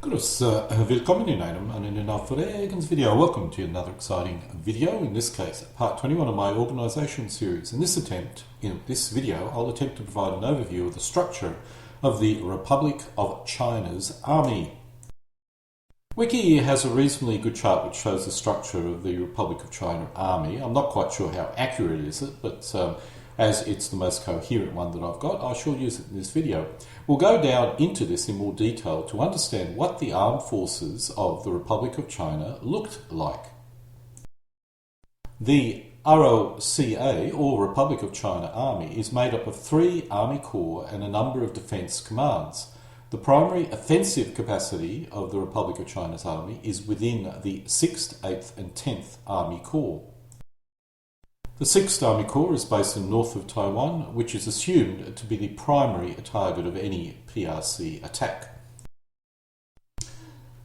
Grüß, willkommen in einem neuen video. Welcome to another exciting video, in this case part 21 of my organisation series. In this video, I'll attempt to provide an overview of the structure of the Republic of China's Army. Wiki has a reasonably good chart which shows the structure of the Republic of China Army. I'm not quite sure how accurate is it, but as it's the most coherent one that I've got, I shall use it in this video. We'll go down into this in more detail to understand what the armed forces of the Republic of China looked like. The ROCA, or Republic of China Army, is made up of 3 Army Corps and a number of defence commands. The primary offensive capacity of the Republic of China's Army is within the 6th, 8th and 10th Army Corps. The 6th Army Corps is based in north of Taiwan, which is assumed to be the primary target of any PRC attack.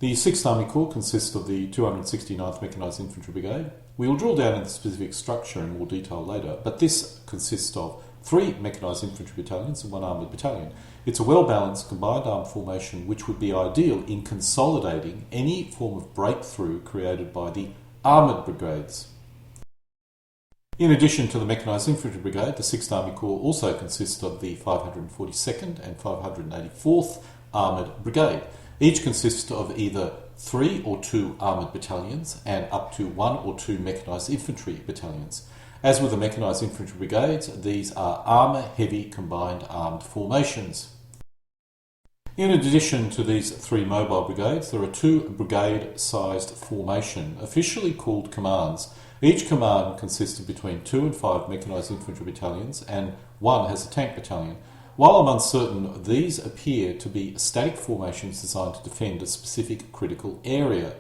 The 6th Army Corps consists of the 269th Mechanised Infantry Brigade. We will drill down into the specific structure in more detail later, but this consists of 3 Mechanised Infantry Battalions and 1 Armoured Battalion. It's a well-balanced combined armed formation which would be ideal in consolidating any form of breakthrough created by the Armoured Brigades. In addition to the Mechanised Infantry Brigade, the 6th Army Corps also consists of the 542nd and 584th Armoured Brigade. Each consists of either 3 or 2 Armoured Battalions and up to 1 or 2 Mechanised Infantry Battalions. As with the Mechanised Infantry Brigades, these are armour-heavy combined armed formations. In addition to these 3 mobile brigades, there are 2 brigade-sized formations, officially called commands. Each command consists of between 2 and 5 Mechanised Infantry Battalions, and 1 has a tank battalion. While I'm uncertain, these appear to be static formations designed to defend a specific critical area.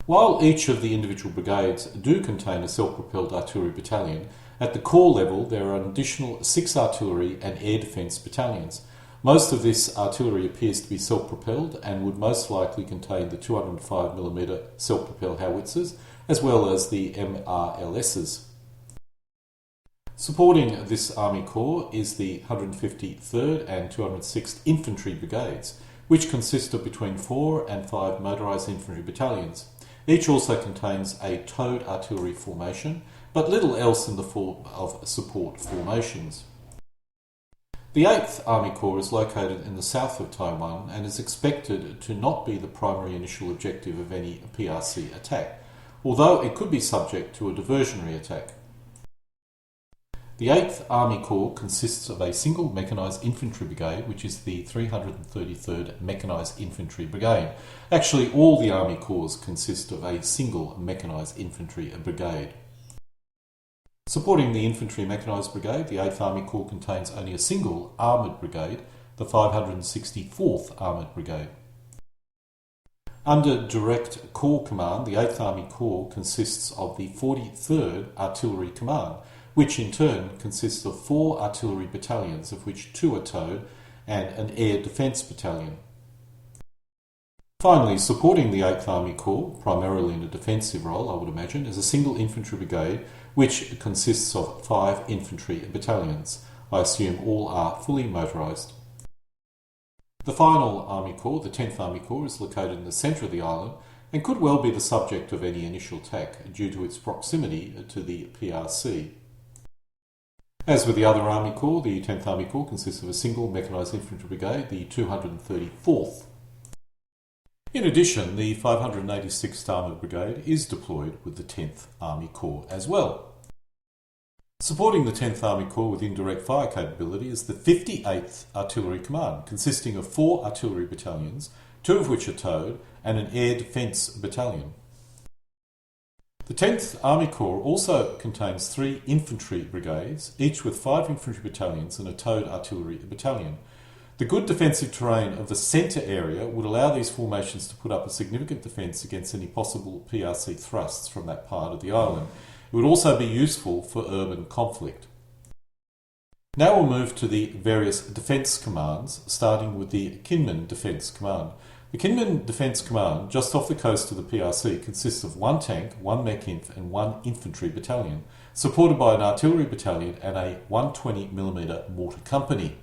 While each of the individual brigades do contain a self-propelled artillery battalion, at the corps level there are an additional 6 artillery and air defence battalions. Most of this artillery appears to be self-propelled and would most likely contain the 205mm self-propelled howitzers, as well as the MRLSs. Supporting this Army Corps is the 153rd and 206th Infantry Brigades, which consist of between 4 and 5 motorised infantry battalions. Each also contains a towed artillery formation, but little else in the form of support formations. The 8th Army Corps is located in the south of Taiwan and is expected to not be the primary initial objective of any PRC attack, although it could be subject to a diversionary attack. The 8th Army Corps consists of a single mechanised infantry brigade, which is the 333rd Mechanised Infantry Brigade. Actually, all the Army Corps consist of a single mechanised infantry brigade. Supporting the Infantry Mechanised Brigade, the 8th Army Corps contains only a single armoured brigade, the 564th Armoured Brigade. Under direct corps command, the 8th Army Corps consists of the 43rd Artillery Command, which in turn consists of 4 artillery battalions, of which 2 are towed, and an air defence battalion. Finally, supporting the 8th Army Corps, primarily in a defensive role, I would imagine, is a single infantry brigade, which consists of 5 infantry battalions. I assume all are fully motorised. The final Army Corps, the 10th Army Corps, is located in the centre of the island and could well be the subject of any initial attack due to its proximity to the PRC. As with the other Army Corps, the 10th Army Corps consists of a single mechanised infantry brigade, the 234th. In addition, the 586th Armoured Brigade is deployed with the 10th Army Corps as well. Supporting the 10th Army Corps with indirect fire capability is the 58th Artillery Command, consisting of 4 artillery battalions, 2 of which are towed, and an air defence battalion. The 10th Army Corps also contains 3 infantry brigades, each with 5 infantry battalions and a towed artillery battalion. The good defensive terrain of the centre area would allow these formations to put up a significant defence against any possible PRC thrusts from that part of the island. It would also be useful for urban conflict. Now we'll move to the various defence commands, starting with the Kinmen Defence Command. The Kinmen Defence Command, just off the coast of the PRC, consists of 1 tank, 1 mech-inf and 1 infantry battalion, supported by an artillery battalion and a 120mm mortar company.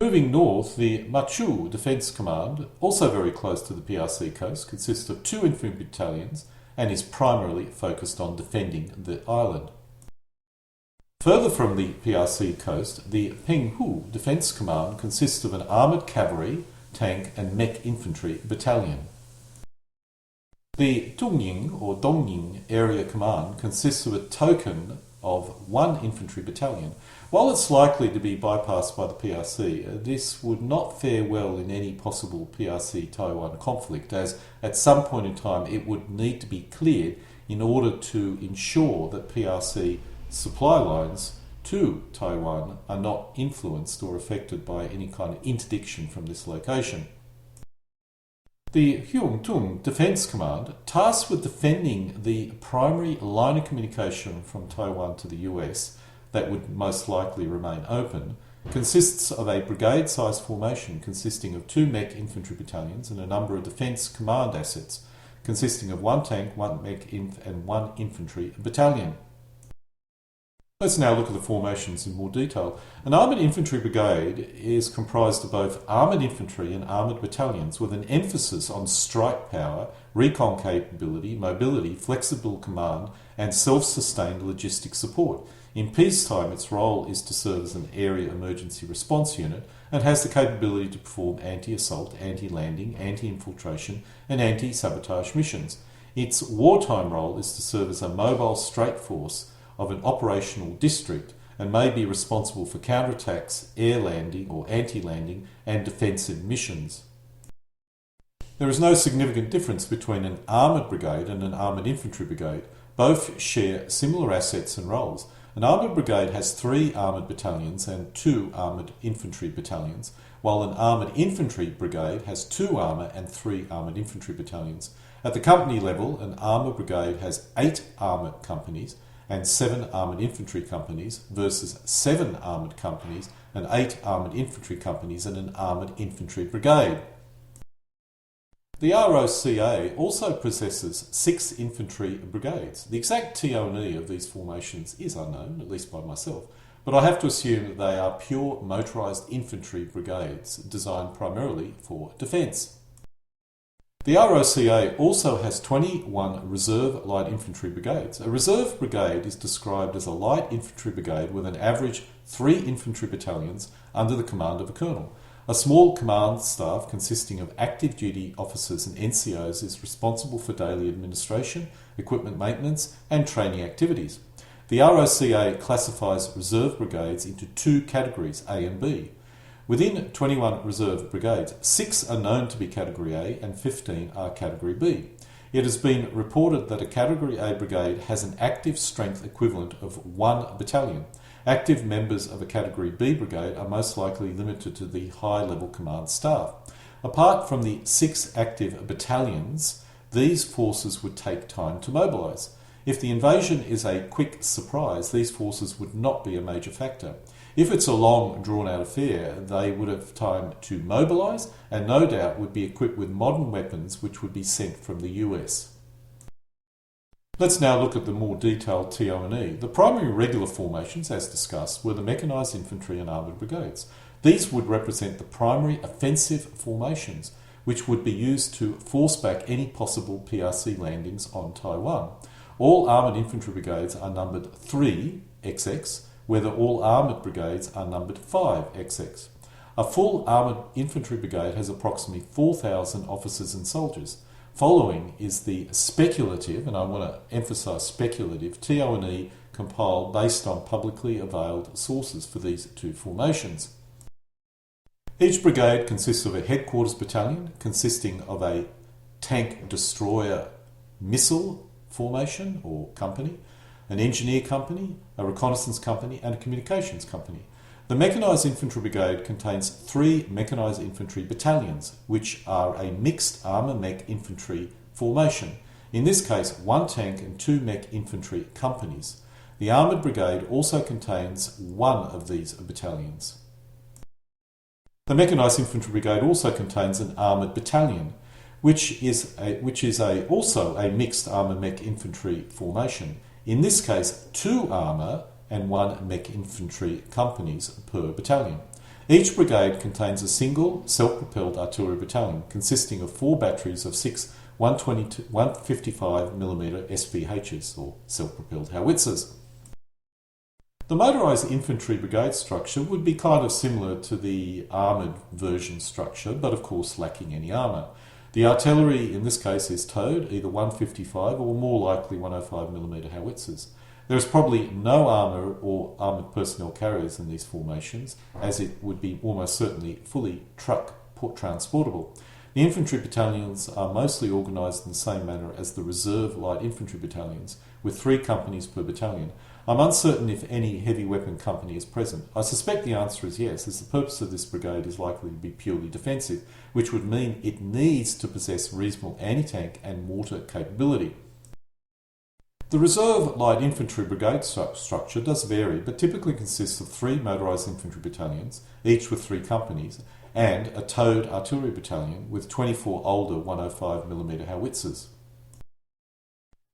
Moving north, the Machu Defence Command, also very close to the PRC coast, consists of 2 infantry battalions and is primarily focused on defending the island. Further from the PRC coast, the Penghu Defence Command consists of an armoured cavalry, tank and mech infantry battalion. The Dongyin Area Command consists of a token of 1 infantry battalion. While it's likely to be bypassed by the PRC, this would not fare well in any possible PRC-Taiwan conflict, as at some point in time it would need to be cleared in order to ensure that PRC supply lines to Taiwan are not influenced or affected by any kind of interdiction from this location. The Hua-Tung Defence Command, tasked with defending the primary line of communication from Taiwan to the US that would most likely remain open, consists of a brigade-sized formation consisting of 2 mech infantry battalions and a number of defence command assets consisting of 1 tank, 1 mech inf and 1 infantry battalion. Let's now look at the formations in more detail. An armoured infantry brigade is comprised of both armoured infantry and armoured battalions with an emphasis on strike power, recon capability, mobility, flexible command and self-sustained logistic support. In peacetime, its role is to serve as an area emergency response unit and has the capability to perform anti-assault, anti-landing, anti-infiltration and anti-sabotage missions. Its wartime role is to serve as a mobile strike force of an operational district and may be responsible for counterattacks, air landing or anti-landing and defensive missions. There is no significant difference between an armoured brigade and an armoured infantry brigade. Both share similar assets and roles. An armoured brigade has 3 armoured battalions and 2 armoured infantry battalions, while an armoured infantry brigade has 2 armour and 3 armoured infantry battalions. At the company level, an armoured brigade has 8 armoured companies and 7 armoured infantry companies versus 7 armoured companies and 8 armoured infantry companies and an armoured infantry brigade. The ROCA also possesses 6 infantry brigades. The exact TO&E of these formations is unknown, at least by myself, but I have to assume that they are pure motorised infantry brigades designed primarily for defence. The ROCA also has 21 reserve light infantry brigades. A reserve brigade is described as a light infantry brigade with an average 3 infantry battalions under the command of a colonel. A small command staff consisting of active duty officers and NCOs is responsible for daily administration, equipment maintenance and training activities. The ROCA classifies reserve brigades into 2 categories, A and B. Within 21 reserve brigades, 6 are known to be Category A and 15 are Category B. It has been reported that a Category A brigade has an active strength equivalent of 1 battalion. Active members of a Category B brigade are most likely limited to the high-level command staff. Apart from the 6 active battalions, these forces would take time to mobilise. If the invasion is a quick surprise, these forces would not be a major factor. If it's a long, drawn-out affair, they would have time to mobilise and no doubt would be equipped with modern weapons which would be sent from the US. Let's now look at the more detailed TO&E. The primary regular formations, as discussed, were the mechanised infantry and armoured brigades. These would represent the primary offensive formations, which would be used to force back any possible PRC landings on Taiwan. All armoured infantry brigades are numbered 3XX, whether all armoured brigades are numbered 5XX. A full armoured infantry brigade has approximately 4,000 officers and soldiers. Following is the speculative, and I want to emphasise speculative, TO&E compiled based on publicly availed sources for these 2 formations. Each brigade consists of a headquarters battalion consisting of a tank destroyer missile formation or company, an engineer company, a reconnaissance company and a communications company. The mechanised infantry brigade contains 3 mechanised infantry battalions, which are a mixed armour-mech infantry formation. In this case, 1 tank and 2 mech infantry companies. The armoured brigade also contains 1 of these battalions. The mechanised infantry brigade also contains an armoured battalion, which is also a mixed armour-mech infantry formation. In this case, 2 armour and 1 mech infantry companies per battalion. Each brigade contains a single self-propelled artillery battalion consisting of 4 batteries of 6 155mm SVHs, or self-propelled howitzers. The motorised infantry brigade structure would be kind of similar to the armoured version structure, but of course lacking any armour. The artillery in this case is towed, either 155 or more likely 105mm howitzers. There is probably no armour or armoured personnel carriers in these formations, as it would be almost certainly fully truck transportable. The infantry battalions are mostly organised in the same manner as the reserve light infantry battalions, with 3 companies per battalion. I'm uncertain if any heavy weapon company is present. I suspect the answer is yes, as the purpose of this brigade is likely to be purely defensive, which would mean it needs to possess reasonable anti-tank and mortar capability. The reserve light infantry brigade structure does vary, but typically consists of 3 motorised infantry battalions, each with 3 companies, and a towed artillery battalion with 24 older 105mm howitzers.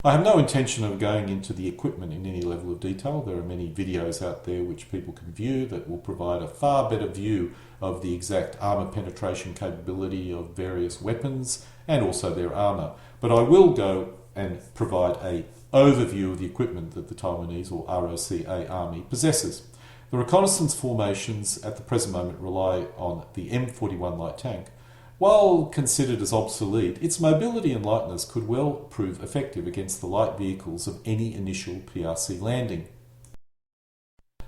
I have no intention of going into the equipment in any level of detail. There are many videos out there which people can view that will provide a far better view of the exact armour penetration capability of various weapons and also their armour. But I will go and provide an overview of the equipment that the Taiwanese or ROC Army possesses. The reconnaissance formations at the present moment rely on the M41 light tank. While considered as obsolete, its mobility and lightness could well prove effective against the light vehicles of any initial PRC landing.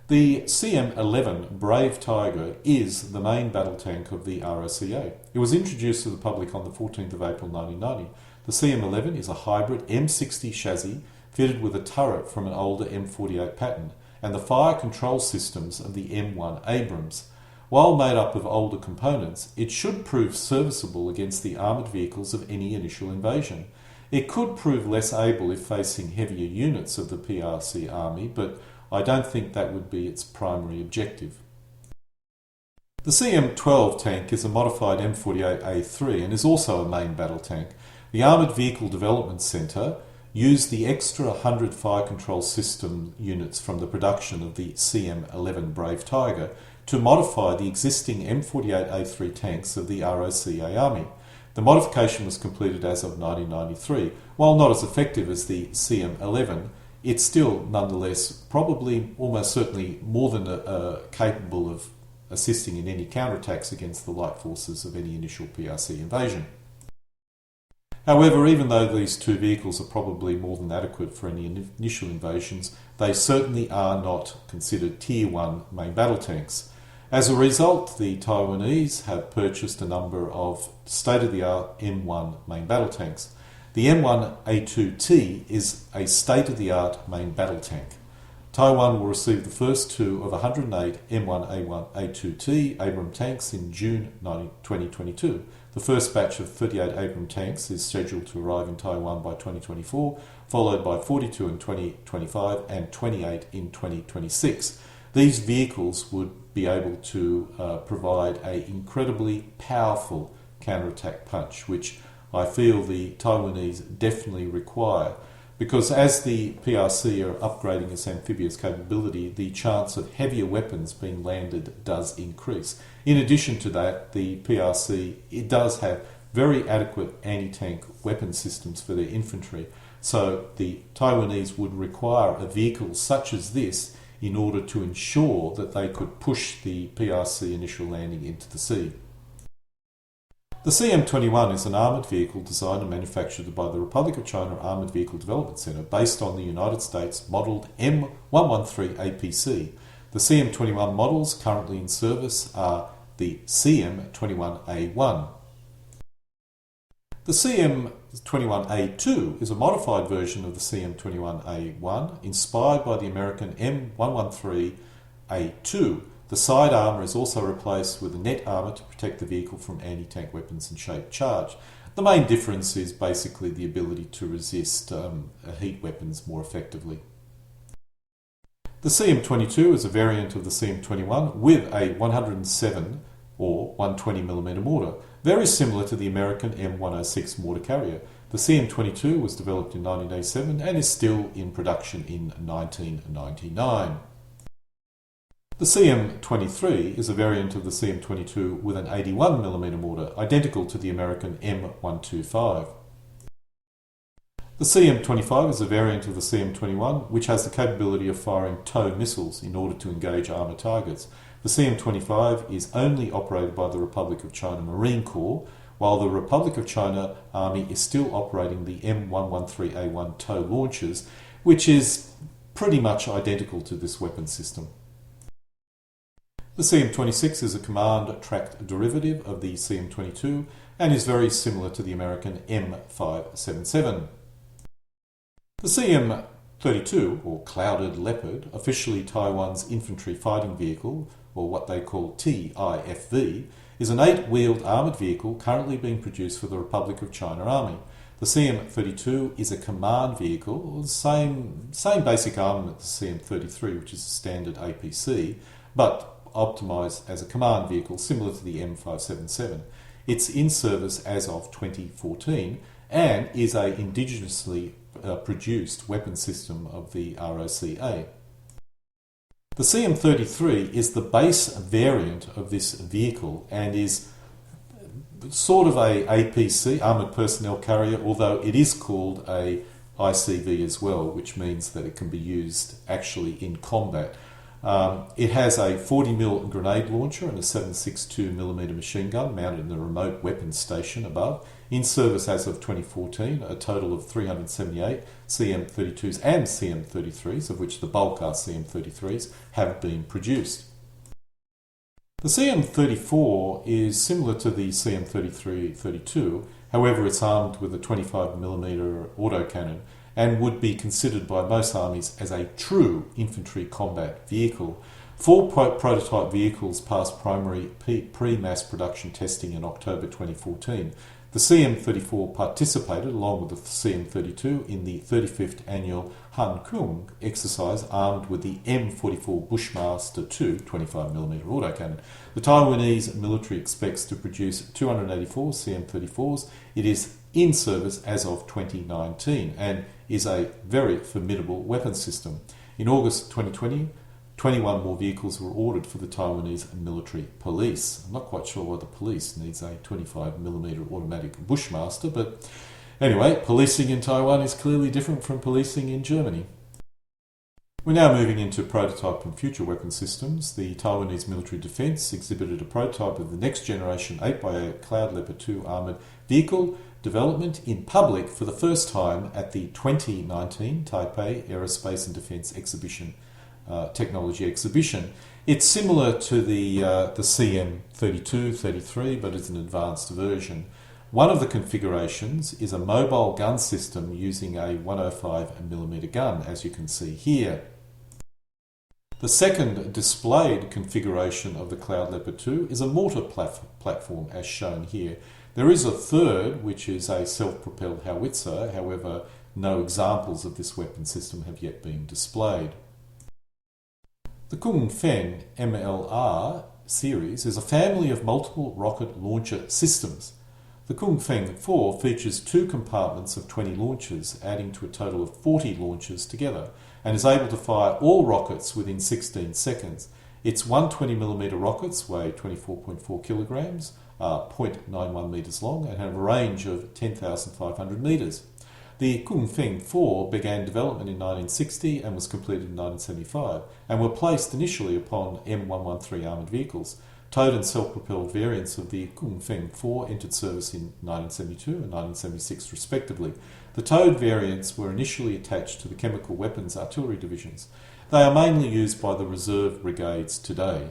The CM-11 Brave Tiger is the main battle tank of the ROCA. It was introduced to the public on the 14th of April 1990. The CM-11 is a hybrid M60 chassis fitted with a turret from an older M48 pattern and the fire control systems of the M1 Abrams. While made up of older components, it should prove serviceable against the armoured vehicles of any initial invasion. It could prove less able if facing heavier units of the PRC Army, but I don't think that would be its primary objective. The CM-12 tank is a modified M48A3 and is also a main battle tank. The Armoured Vehicle Development Centre used the extra 100 fire control system units from the production of the CM-11 Brave Tiger to modify the existing M48A3 tanks of the ROCA Army. The modification was completed as of 1993. While not as effective as the CM-11, it's still nonetheless probably almost certainly more than capable of assisting in any counterattacks against the light forces of any initial PRC invasion. However, even though these 2 vehicles are probably more than adequate for any initial invasions, they certainly are not considered Tier 1 main battle tanks. As a result, the Taiwanese have purchased a number of state-of-the-art M1 main battle tanks. The M1A2T is a state-of-the-art main battle tank. Taiwan will receive the first 2 of 108 M1A2T Abram tanks in June 2022. The first batch of 38 Abram tanks is scheduled to arrive in Taiwan by 2024, followed by 42 in 2025 and 28 in 2026. These vehicles would be able to provide an incredibly powerful counterattack punch, which I feel the Taiwanese definitely require, because as the PRC are upgrading its amphibious capability, the chance of heavier weapons being landed does increase. In addition to that, the PRC, it does have very adequate anti-tank weapon systems for their infantry, so the Taiwanese would require a vehicle such as this in order to ensure that they could push the PRC initial landing into the sea. The CM-21 is an armoured vehicle designed and manufactured by the Republic of China Armoured Vehicle Development Centre based on the United States modelled M113 APC. The CM-21 models currently in service are the CM-21A1. The CM-21A2 is a modified version of the CM-21A1 inspired by the American M113A2. The side armour is also replaced with a net armour to protect the vehicle from anti-tank weapons and shaped charge. The main difference is basically the ability to resist heat weapons more effectively. The CM-22 is a variant of the CM-21 with a 107 or 120mm mortar, very similar to the American M106 mortar carrier. The CM-22 was developed in 1987 and is still in production in 1999. The CM23 is a variant of the CM22 with an 81mm mortar, identical to the American M125. The CM25 is a variant of the CM21, which has the capability of firing tow missiles in order to engage armour targets. The CM25 is only operated by the Republic of China Marine Corps, while the Republic of China Army is still operating the M113A1 tow launchers, which is pretty much identical to this weapon system. The CM26 is a command-tracked derivative of the CM22 and is very similar to the American M577. The CM32, or Clouded Leopard, officially Taiwan's infantry fighting vehicle, or what they call TIFV, is an 8-wheeled armoured vehicle currently being produced for the Republic of China Army. The CM32 is a command vehicle, the same basic armament as the CM33, which is a standard APC, but optimised as a command vehicle similar to the M577. It's in service as of 2014 and is a indigenously produced weapon system of the ROCA. The CM33 is the base variant of this vehicle and is sort of a APC, Armoured Personnel Carrier, although it is called a ICV as well, which means that it can be used actually in combat. It has a 40mm grenade launcher and a 7.62mm machine gun mounted in the remote weapons station above. In service as of 2014, a total of 378 CM32s and CM33s, of which the bulk are CM33s, have been produced. The CM34 is similar to the CM33-32, however it's armed with a 25mm autocannon and would be considered by most armies as a true infantry combat vehicle. 4 prototype vehicles passed primary pre-mass production testing in October 2014. The CM34 participated, along with the CM32, in the 35th annual Hua-Tung exercise armed with the M44 Bushmaster II 25mm autocannon. The Taiwanese military expects to produce 284 CM34s. It is in service as of 2019 and is a very formidable weapon system. In August 2020, 21 more vehicles were ordered for the Taiwanese military police. I'm not quite sure why the police needs a 25mm automatic Bushmaster, but anyway, policing in Taiwan is clearly different from policing in Germany. We're now moving into prototype and future weapon systems. The Taiwanese military defence exhibited a prototype of the next generation 8x8 Cloud Leopard II armoured vehicle development in public for the first time at the 2019 Taipei Aerospace and Defence Exhibition. Technology exhibition. It's similar to the CM32-33, but it's an advanced version. One of the configurations is a mobile gun system using a 105mm gun, as you can see here. The second displayed configuration of the Cloud Leopard II is a mortar platform, as shown here. There is a third, which is a self-propelled howitzer. However, no examples of this weapon system have yet been displayed. The Kung-Feng MLR series is a family of multiple rocket launcher systems. The Kung-Feng 4 features 2 compartments of 20 launchers, adding to a total of 40 launchers together, and is able to fire all rockets within 16 seconds. Its 120mm rockets weigh 24.4 kilograms, are 0.91 metres long, and have a range of 10,500 metres. The Kung-Feng 4 began development in 1960 and was completed in 1975, and were placed initially upon M113 armoured vehicles. Towed and self-propelled variants of the Kung-Feng 4 entered service in 1972 and 1976 respectively. The towed variants were initially attached to the chemical weapons artillery divisions. They are mainly used by the reserve brigades today.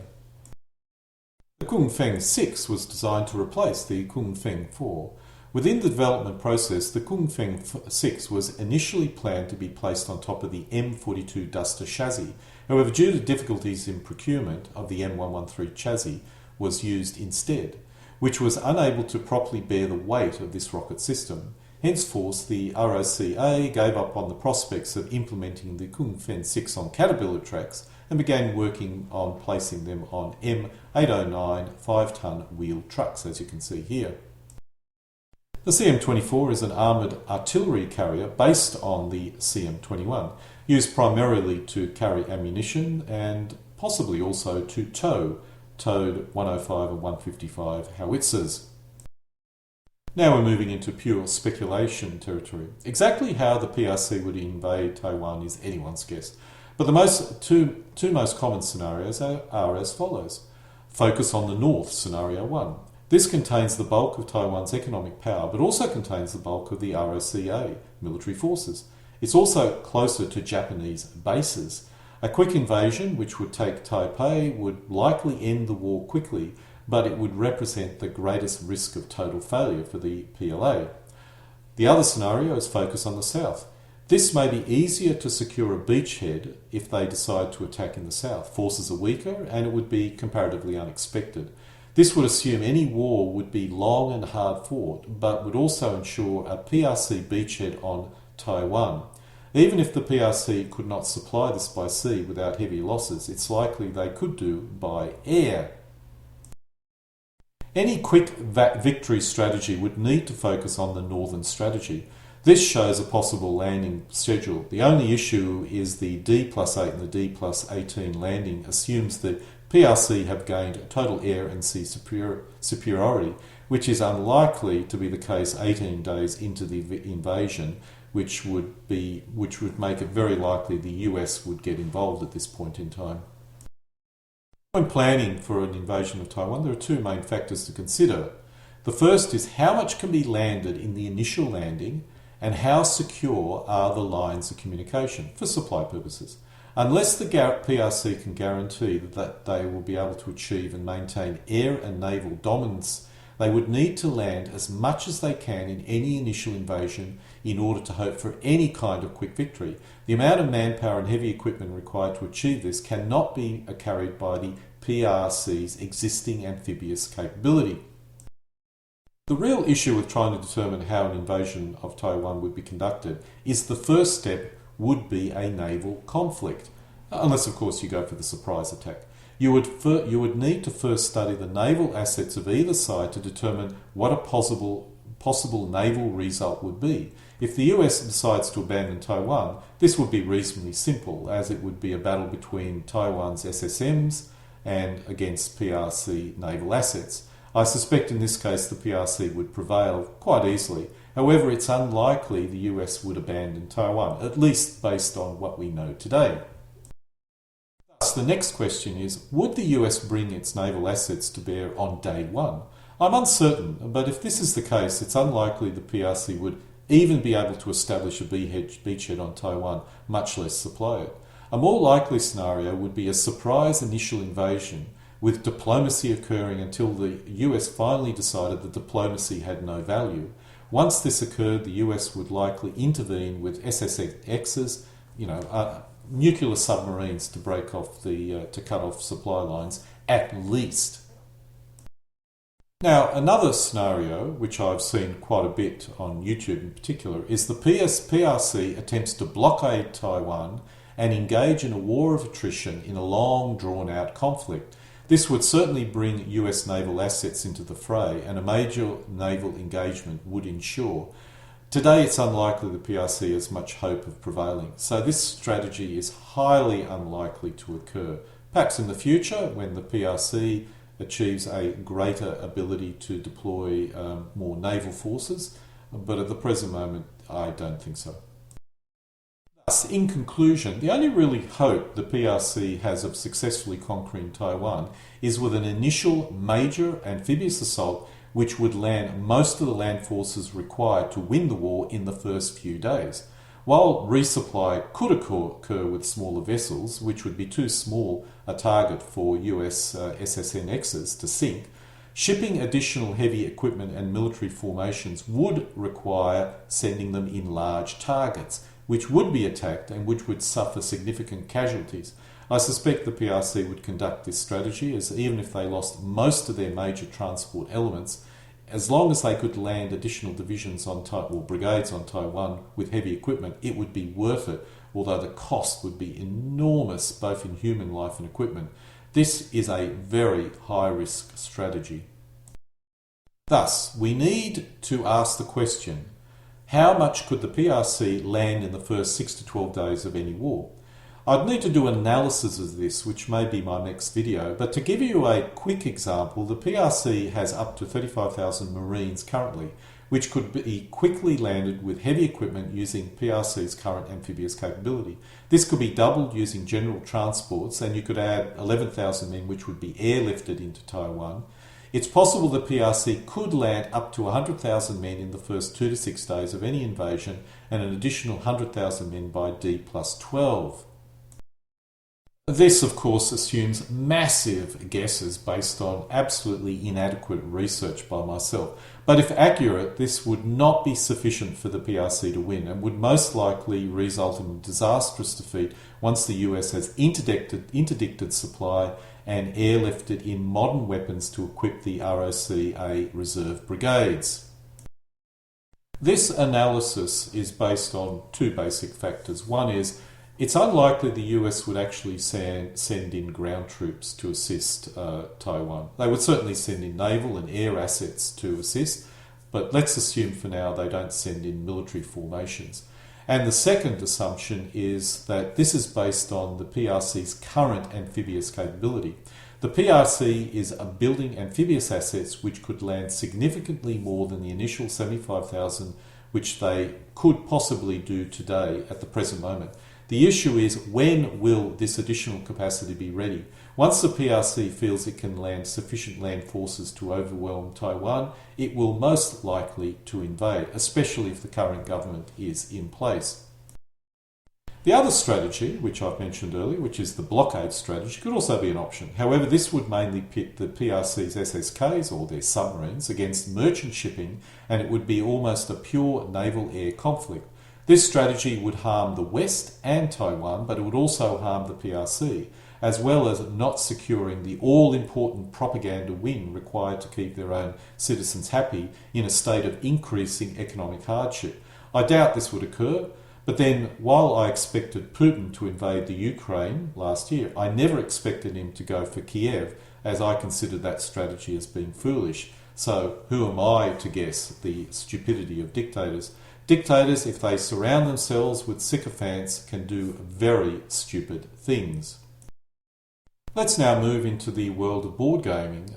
The Kung-Feng 6 was designed to replace the Kung-Feng 4. Within the development process, the Kung-Feng 6 was initially planned to be placed on top of the M42 Duster chassis. However, due to difficulties in procurement of the M113 chassis, was used instead, which was unable to properly bear the weight of this rocket system. Henceforth, the ROCA gave up on the prospects of implementing the Kung-Feng 6 on Caterpillar tracks and began working on placing them on M809 5-ton wheeled trucks, as you can see here. The CM24 is an armoured artillery carrier based on the CM21, used primarily to carry ammunition and possibly also to tow towed 105 and 155 howitzers. Now we're moving into pure speculation territory. Exactly how the PRC would invade Taiwan is anyone's guess, but the two most common scenarios are as follows. Focus on the north, scenario 1. This contains the bulk of Taiwan's economic power, but also contains the bulk of the ROCA military forces. It's also closer to Japanese bases. A quick invasion, which would take Taipei, would likely end the war quickly, but it would represent the greatest risk of total failure for the PLA. The other scenario is focus on the south. This may be easier to secure a beachhead if they decide to attack in the south. Forces are weaker and it would be comparatively unexpected. This would assume any war would be long and hard fought, but would also ensure a PRC beachhead on Taiwan. Even if the PRC could not supply this by sea without heavy losses, it's likely they could do by air. Any quick victory strategy would need to focus on the northern strategy. This shows a possible landing schedule. The only issue is the D+8 and the D+18 landing assumes that PRC have gained total air and sea superiority, which is unlikely to be the case 18 days into the invasion, which would make it very likely the US would get involved at this point in time. When planning for an invasion of Taiwan, there are two main factors to consider. The first is how much can be landed in the initial landing and how secure are the lines of communication for supply purposes. Unless the PRC can guarantee that they will be able to achieve and maintain air and naval dominance, they would need to land as much as they can in any initial invasion in order to hope for any kind of quick victory. The amount of manpower and heavy equipment required to achieve this cannot be carried by the PRC's existing amphibious capability. The real issue with trying to determine how an invasion of Taiwan would be conducted is the first step would be a naval conflict, unless of course you go for the surprise attack. You would need to first study the naval assets of either side to determine what a possible naval result would be. If the US decides to abandon Taiwan, this would be reasonably simple, as it would be a battle between Taiwan's SSMs and against PRC naval assets. I suspect in this case the PRC would prevail quite easily. However, it's unlikely the US would abandon Taiwan, at least based on what we know today. Thus, the next question is, would the US bring its naval assets to bear on day one? I'm uncertain, but if this is the case, it's unlikely the PRC would even be able to establish a beachhead on Taiwan, much less supply it. A more likely scenario would be a surprise initial invasion, with diplomacy occurring until the US finally decided that diplomacy had no value. Once this occurred, the US would likely intervene with SSXs, nuclear submarines to cut off supply lines, at least. Now, another scenario, which I've seen quite a bit on YouTube in particular, is the PRC attempts to blockade Taiwan and engage in a war of attrition in a long, drawn-out conflict. This would certainly bring US naval assets into the fray, and a major naval engagement would ensure. Today, it's unlikely the PRC has much hope of prevailing, so this strategy is highly unlikely to occur. Perhaps in the future, when the PRC achieves a greater ability to deploy more naval forces, but at the present moment, I don't think so. Thus, in conclusion, the only really hope the PRC has of successfully conquering Taiwan is with an initial major amphibious assault which would land most of the land forces required to win the war in the first few days. While resupply could occur with smaller vessels, which would be too small a target for US SSNXs to sink, shipping additional heavy equipment and military formations would require sending them in large targets, which would be attacked and which would suffer significant casualties. I suspect the PRC would conduct this strategy, as even if they lost most of their major transport elements, as long as they could land additional divisions or brigades on Taiwan with heavy equipment, it would be worth it, although the cost would be enormous both in human life and equipment. This is a very high-risk strategy. Thus, we need to ask the question, how much could the PRC land in the first 6 to 12 days of any war? I'd need to do analysis of this, which may be my next video, but to give you a quick example, the PRC has up to 35,000 Marines currently, which could be quickly landed with heavy equipment using PRC's current amphibious capability. This could be doubled using general transports, and you could add 11,000 men which would be airlifted into Taiwan. It's possible the PRC could land up to 100,000 men in the first 2 to 6 days of any invasion, and an additional 100,000 men by D+12. This, of course, assumes massive guesses based on absolutely inadequate research by myself. But if accurate, this would not be sufficient for the PRC to win and would most likely result in a disastrous defeat once the US has interdicted supply and airlifted in modern weapons to equip the ROC reserve brigades. This analysis is based on two basic factors. One is, it's unlikely the US would actually send in ground troops to assist Taiwan. They would certainly send in naval and air assets to assist, but let's assume for now they don't send in military formations. And the second assumption is that this is based on the PRC's current amphibious capability. The PRC is building amphibious assets which could land significantly more than the initial 75,000 which they could possibly do today at the present moment. The issue is, when will this additional capacity be ready? Once the PRC feels it can land sufficient land forces to overwhelm Taiwan, it will most likely to invade, especially if the current government is in place. The other strategy, which I've mentioned earlier, which is the blockade strategy, could also be an option. However, this would mainly pit the PRC's SSKs, or their submarines, against merchant shipping, and it would be almost a pure naval-air conflict. This strategy would harm the West and Taiwan, but it would also harm the PRC, as well as not securing the all-important propaganda win required to keep their own citizens happy in a state of increasing economic hardship. I doubt this would occur, but then while I expected Putin to invade the Ukraine last year, I never expected him to go for Kiev, as I considered that strategy as being foolish. So who am I to guess the stupidity of dictators? Dictators, if they surround themselves with sycophants, can do very stupid things. Let's now move into the world of board gaming,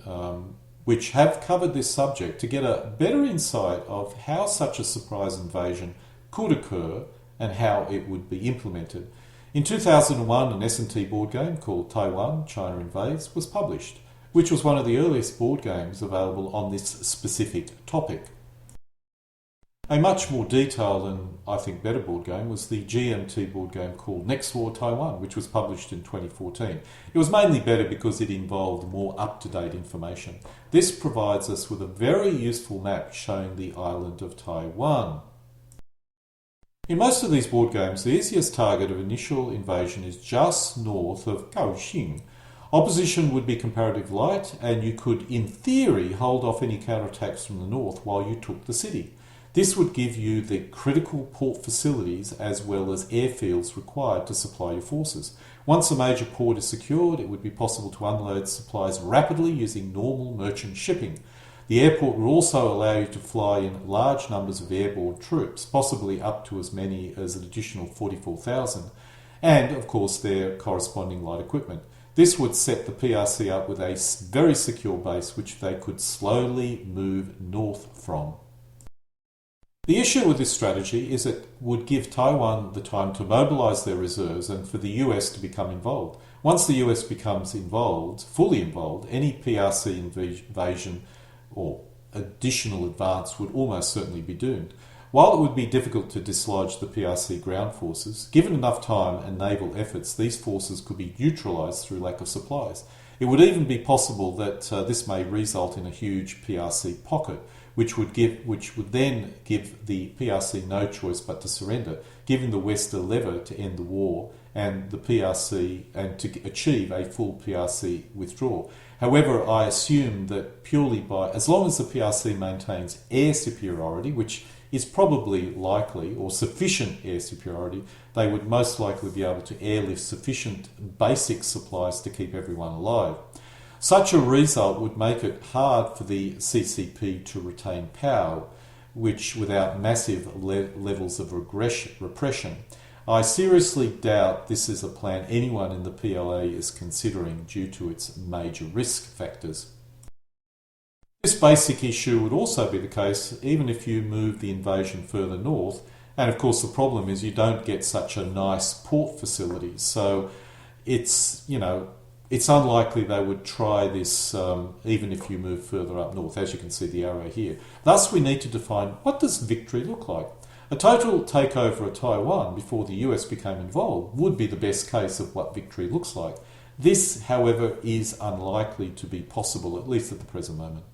which have covered this subject to get a better insight of how such a surprise invasion could occur and how it would be implemented. In 2001, an S&T board game called Taiwan, China Invades was published, which was one of the earliest board games available on this specific topic. A much more detailed and, I think, better board game was the GMT board game called Next War Taiwan, which was published in 2014. It was mainly better because it involved more up-to-date information. This provides us with a very useful map showing the island of Taiwan. In most of these board games, the easiest target of initial invasion is just north of Kaohsiung. Opposition would be comparatively light, and you could, in theory, hold off any counterattacks from the north while you took the city. This would give you the critical port facilities as well as airfields required to supply your forces. Once a major port is secured, it would be possible to unload supplies rapidly using normal merchant shipping. The airport would also allow you to fly in large numbers of airborne troops, possibly up to as many as an additional 44,000, and, of course, their corresponding light equipment. This would set the PRC up with a very secure base which they could slowly move north from. The issue with this strategy is it would give Taiwan the time to mobilise their reserves and for the US to become involved. Once the US becomes involved, fully involved, any PRC invasion or additional advance would almost certainly be doomed. While it would be difficult to dislodge the PRC ground forces, given enough time and naval efforts, these forces could be neutralised through lack of supplies. It would even be possible that this may result in a huge PRC pocket, which would then give the PRC no choice but to surrender, giving the West a lever to end the war and the PRC and to achieve a full PRC withdrawal. However, I assume that as long as the PRC maintains air superiority, which is probably likely, or sufficient air superiority, they would most likely be able to airlift sufficient basic supplies to keep everyone alive. Such a result would make it hard for the CCP to retain power, which without massive levels of repression. I seriously doubt this is a plan anyone in the PLA is considering due to its major risk factors. This basic issue would also be the case even if you move the invasion further north, and of course the problem is you don't get such a nice port facility, so it's unlikely they would try this even if you move further up north, as you can see the arrow here. Thus we need to define, what does victory look like? A total takeover of Taiwan before the US became involved would be the best case of what victory looks like. This, however, is unlikely to be possible, at least at the present moment.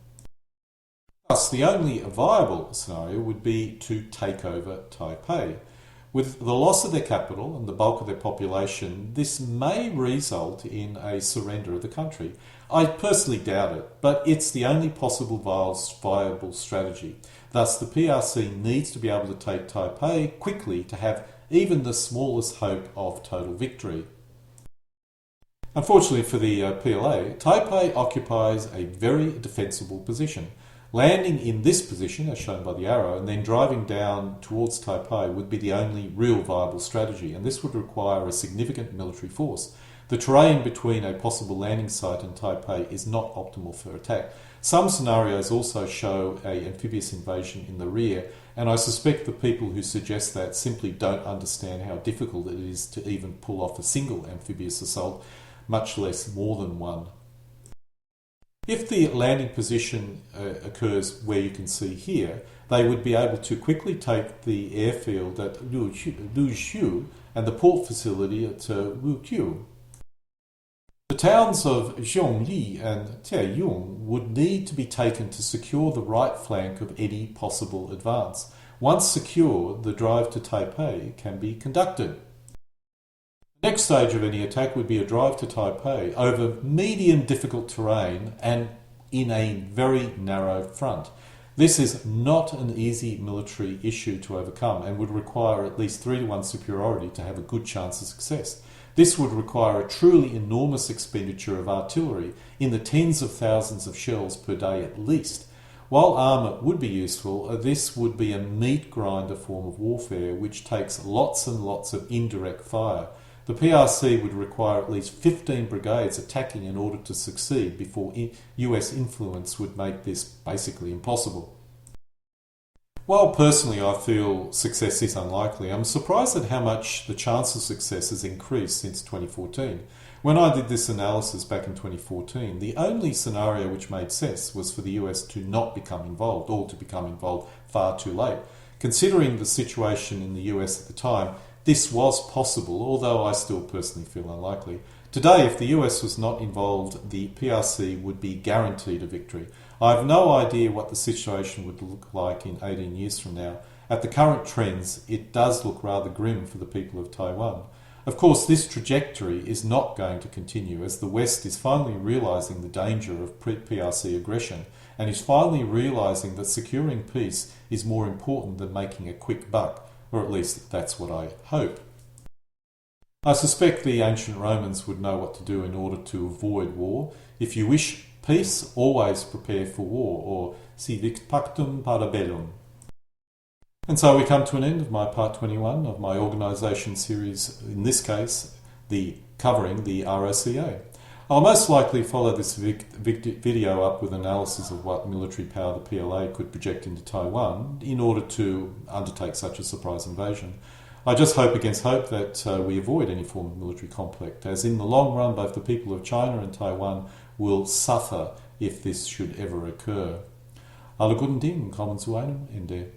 Thus, the only viable scenario would be to take over Taipei. With the loss of their capital and the bulk of their population, this may result in a surrender of the country. I personally doubt it, but it's the only possible viable strategy. Thus, the PRC needs to be able to take Taipei quickly to have even the smallest hope of total victory. Unfortunately for the PLA, Taipei occupies a very defensible position. Landing in this position, as shown by the arrow, and then driving down towards Taipei would be the only real viable strategy, and this would require a significant military force. The terrain between a possible landing site and Taipei is not optimal for attack. Some scenarios also show an amphibious invasion in the rear, and I suspect the people who suggest that simply don't understand how difficult it is to even pull off a single amphibious assault, much less more than one. If the landing position occurs where you can see here, they would be able to quickly take the airfield at Luxiu and the port facility at Wuqiu. The towns of Zhongli and Taiyuan would need to be taken to secure the right flank of any possible advance. Once secured, the drive to Taipei can be conducted. The next stage of any attack would be a drive to Taipei over medium difficult terrain and in a very narrow front. This is not an easy military issue to overcome and would require at least 3-to-1 superiority to have a good chance of success. This would require a truly enormous expenditure of artillery in the tens of thousands of shells per day at least. While armour would be useful, this would be a meat grinder form of warfare which takes lots and lots of indirect fire. The PRC would require at least 15 brigades attacking in order to succeed before US influence would make this basically impossible. While personally I feel success is unlikely, I'm surprised at how much the chance of success has increased since 2014. When I did this analysis back in 2014, the only scenario which made sense was for the US to not become involved, or to become involved far too late. Considering the situation in the US at the time, this was possible, although I still personally feel unlikely. Today, if the US was not involved, the PRC would be guaranteed a victory. I have no idea what the situation would look like in 18 years from now. At the current trends, it does look rather grim for the people of Taiwan. Of course, this trajectory is not going to continue, as the West is finally realising the danger of PRC aggression and is finally realising that securing peace is more important than making a quick buck. Or at least that's what I hope. I suspect the ancient Romans would know what to do in order to avoid war. If you wish peace, always prepare for war, or si vict pactum para bellum. And so we come to an end of my part 21 of my organisation series, in this case, covering the ROCA. I'll most likely follow this video up with analysis of what military power the PLA could project into Taiwan in order to undertake such a surprise invasion. I just hope against hope that we avoid any form of military conflict, as in the long run both the people of China and Taiwan will suffer if this should ever occur. Alle guten Dinge kommen zu einem Ende.